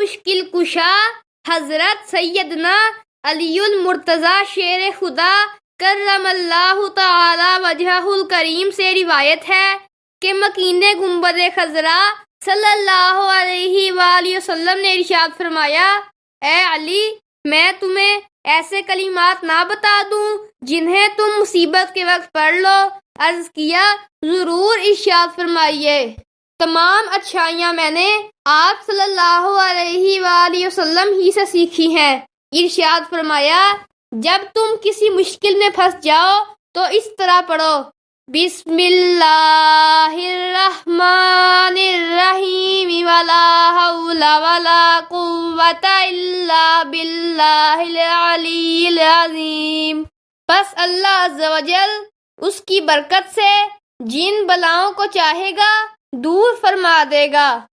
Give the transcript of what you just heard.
मुश्किल कुशा हजरत सैयदना अलीउल मुर्तज़ा शेर खुदा करमल्लाहु तआला वजहुल करीम से रिवायत है कि मकीने गुंबद खजरा सल्लल्लाहु अलैहि वसल्लम ने इरशाद फरमाया, ए अली, मैं तुम्हें ऐसे कलिमात ना बता दूं जिन्हें तुम मुसीबत के वक्त पढ़ लो। अर्ज किया, जरूर इरशाद फरमाइए। तमाम अच्छाइयाँ मैंने आप सल्लल्लाहु अलैहि वसल्लम ही से सीखी हैं। इरशाद फरमाया, जब तुम किसी मुश्किल में फंस जाओ तो इस तरह पढ़ो, बिस्मिल्लाहिर्रहमानिर्रहीम वला हौला वला कुव्वता इल्ला बिल्लाहिल अलील अज़ीम। बस अल्लाह अज़्ज़ व जल उसकी बरकत से जिन बलाओं को चाहेगा दूर फरमा देगा।